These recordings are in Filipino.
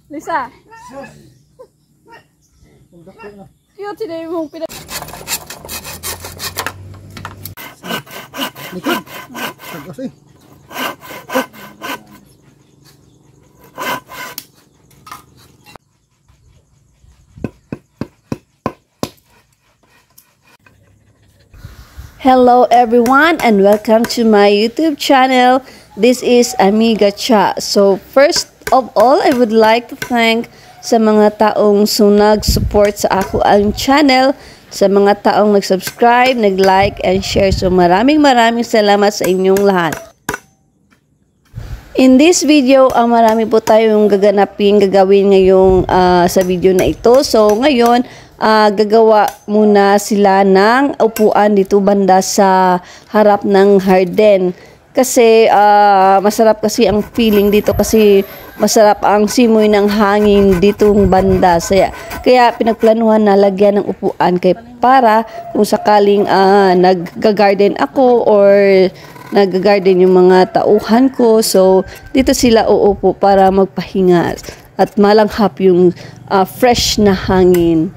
Lisa. Cute today mong pinag... Likod. Sagos eh. Hello everyone and welcome to my YouTube channel. This is Amiga Cha. So first of all, I would like to thank sa mga taong nag-support sa ako ang channel, sa mga taong nag-subscribe, nag-like and share. So maraming salamat sa inyong lahat. In this video, marami po tayong gagawin ngayong sa video na ito. So ngayon, gagawa muna sila ng upuan dito banda sa harap ng harden. Kasi masarap kasi ang feeling dito kasi masarap ang simoy ng hangin ditong banda. Kaya pinagplanuhan na lagyan ng upuan kay para kung sakaling nag-garden ako or nag-garden yung mga tauhan ko. So dito sila uupo para magpahinga at malanghap yung fresh na hangin.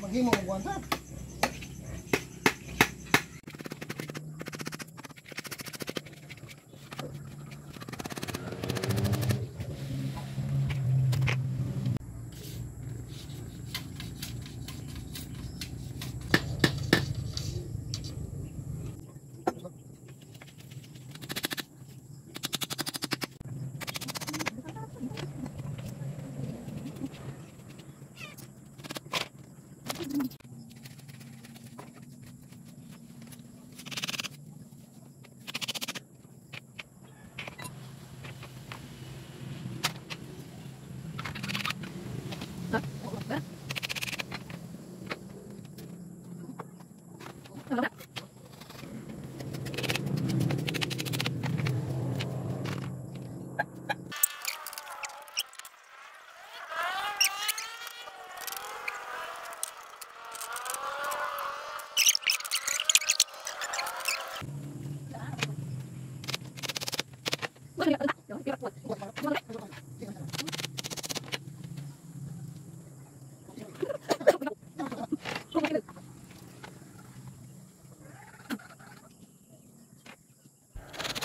Maghimo mo buwan.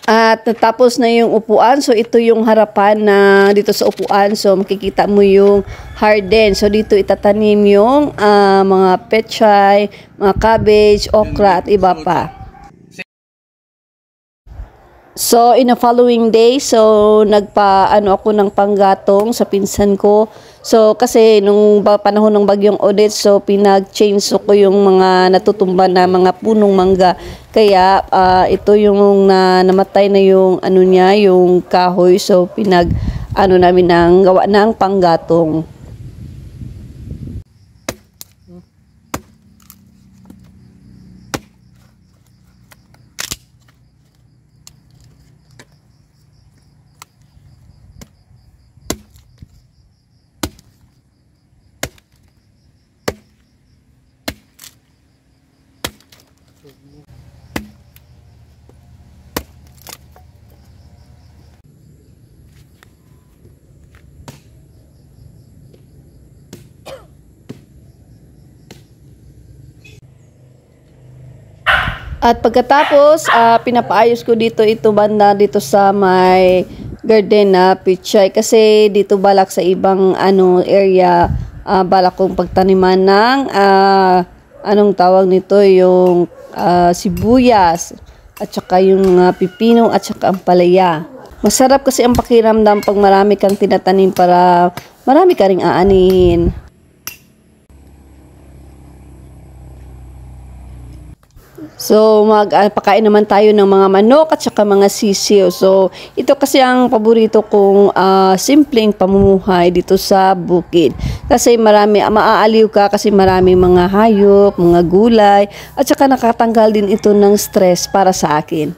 At natapos na yung upuan. So ito yung harapan na dito sa upuan. So makikita mo yung harden. So dito itatanim yung mga pechay, mga cabbage, okra at iba pa. So in the following day, so ako ng panggatong sa pinsan ko. So kasi nung panahon ng bagyong Odette, so pinag-change ko yung mga natutumba na mga punong mangga. Kaya ito yung namatay na yung yung kahoy. So namin ng gawa ng panggatong. At pagkatapos, pinapaayos ko dito ito banda dito sa may garden na pichay. Kasi dito balak sa ibang area, balak kong pagtaniman ng anong tawag nito, yung sibuyas at saka yung pipino at saka ang palaya. Masarap kasi ang pakiramdam pag marami kang tinatanim para marami ka ring aanihin. So, pakain naman tayo ng mga manok at saka mga sisiyo. So, ito kasi ang paborito kong simpleng pamumuhay dito sa bukid. Kasi maaaliw ka kasi marami mga hayop, mga gulay, at saka nakatanggal din ito ng stress para sa akin.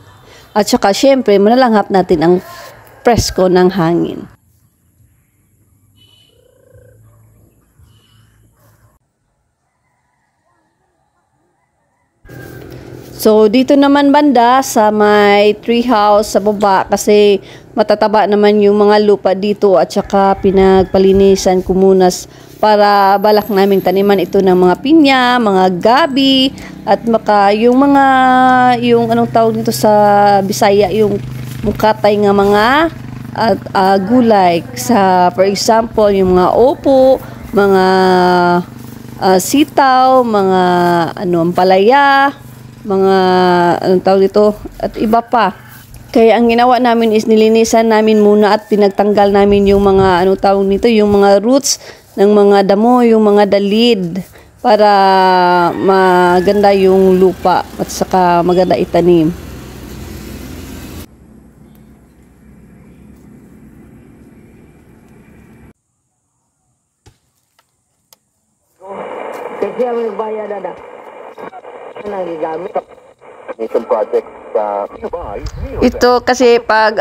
At saka, syempre, manalanghap natin ang presko ng hangin. So, dito naman banda sa may tree house sa baba kasi matataba naman yung mga lupa dito at saka pinagpalinisan ko muna para balak naming taniman ito ng mga pinya, mga gabi at yung anong tawag nito sa Bisaya, yung mukatay nga mga gulay sa for example, yung mga opo, mga sitaw, mga ampalaya, mga anong tawag dito at iba pa. Kaya ang ginawa namin is nilinisan namin muna at pinagtanggal namin yung mga anong tawag nito, yung mga roots ng mga damo, yung mga dalid para maganda yung lupa at saka maganda itanim. Kasi ang nagbayad na nagigamit mission project sa Ito kasi pag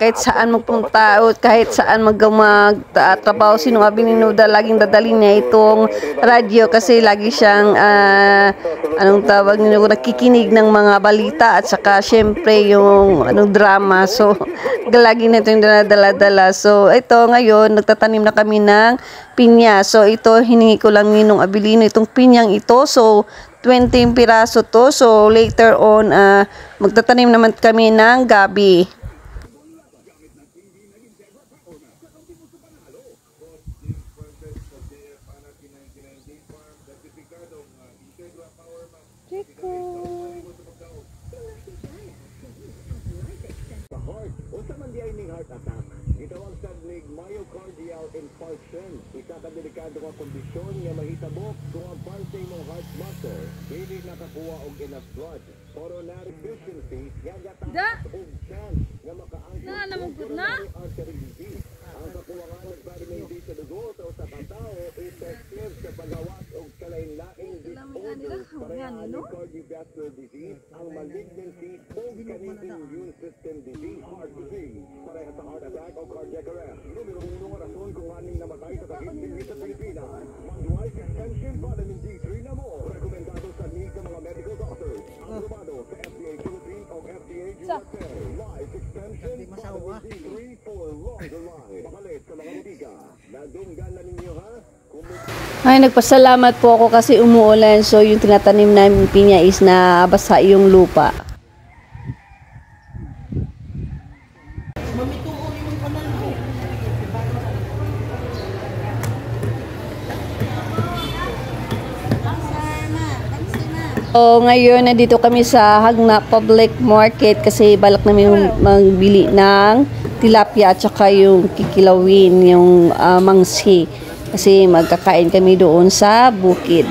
kahit saan magpunta o kahit saan magtrabaho, sino nga binunuda, laging dadalhin niya itong radyo kasi lagi siyang anong tawag nito, nakikinig ng mga balita at saka syempre yung drama. So lagi na ito yung dala-dala. So ito ngayon nagtatanim na kami ng pinya. So ito hiningi ko lang Ninong Abilino itong pinyang ito. So 20 piraso to. So later on magtatanim naman kami ng gabi. Unsa man di ay ning heart attack? Gitawag sa myocardial infarction. Isa ka delikado nga kondisyon nga mahitabo kung ang parte mong heart muscle dili nakakuha og enough blood. Coronary deficiency nga gataas og chance nga makaangkon namang good na. artery disease. Ang kakulangan ng vitamin D sa dugo sa usa ka tawo effective sa paggawas og kalain-laing disorders pareha ni cardiovascular disease, ang malignancy o kaning immune system disease, heart disease, pareha sa heart attack o cardiac arrest. Numero 1 nga rason kung aning namatay sa sakit sa Pilipinas. Mag-life extension vitamin D3 na mo. Rekomendado sa mga medical doctors. Aprobado sa FDA Philippines o FDA USA. Life extension vitamin D3 for longer life. Makalit sa mga butika. Nadunggan na ninyo ha? Ay, nagpasalamat po ako kasi umuulan. So, yung tinatanim namin pinya is na basa yung lupa. So, ngayon, nandito kami sa Hagna Public Market kasi balak namin magbili ng tilapia at saka yung kikilawin, yung mangsi. Kasi magkakain kami doon sa bukid.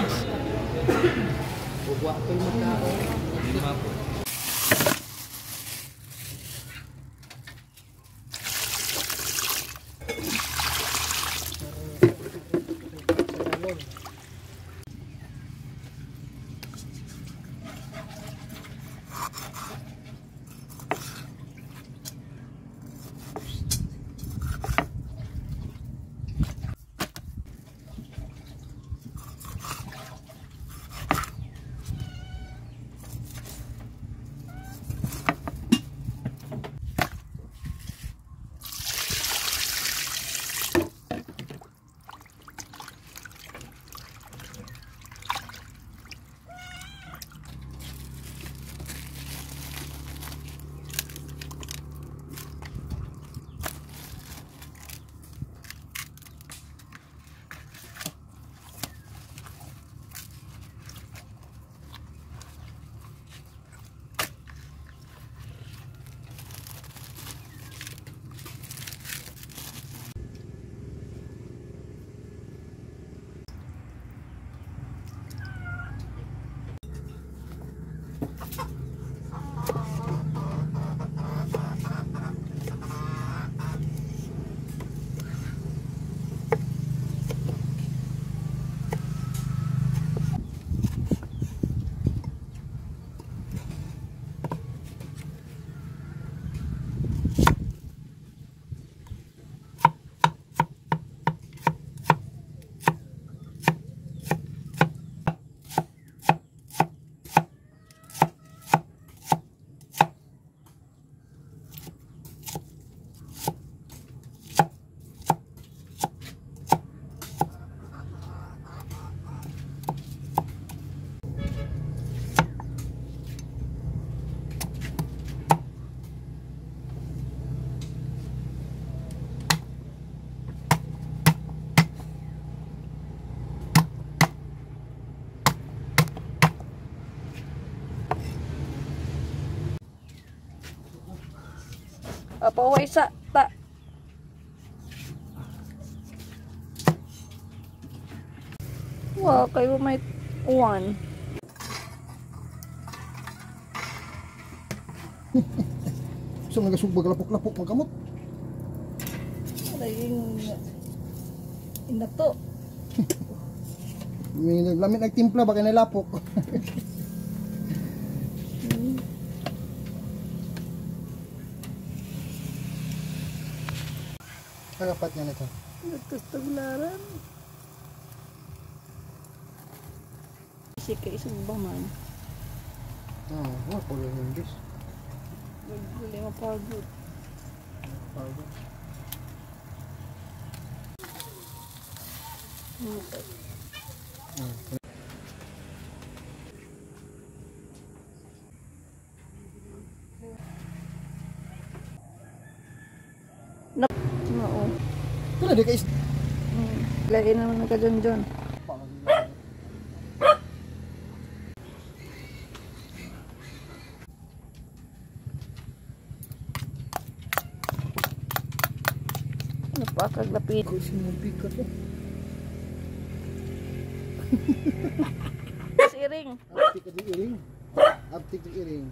Apaway sa ta. Wow, kayo may uwan. So nagasubag lapok-lapok magkamot. Laging inato. May lamit nagtimpla baka nilapok. Kagapat niya nito. Nagkastaglaran. Kasi kayo sa ba man? Wala po yung English. Hindi mapagod. Oo. Kala di ka is... Lagi naman ka dyan. Napakaglapit. Kung sinabigat mo. Siring. Abtik ka di iring. Abtik di iring.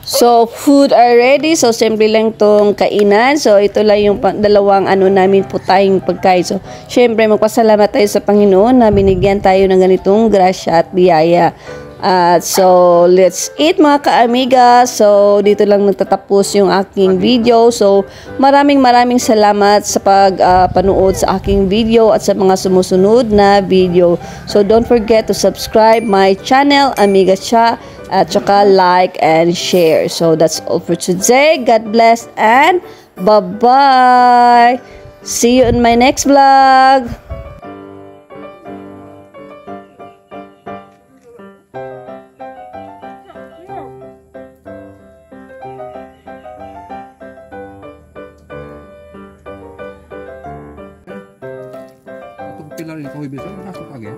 So, food are ready. So, simple lang tong kainan. So, ito lang yung dalawang namin po tayong pagkain. So, syempre, magpasalamat tayo sa Panginoon na binigyan tayo ng ganitong grasya at biyaya. So, let's eat mga ka-amiga. So, dito lang nagtatapos yung aking video. So, maraming salamat sa pagpanood sa aking video at sa mga sumusunod na video. So, don't forget to subscribe my channel, Amiga Cha, at saka like and share. So, that's all for today. God bless and bye-bye. See you in my next vlog. Pilar ini kau bisa masuk lagi ya?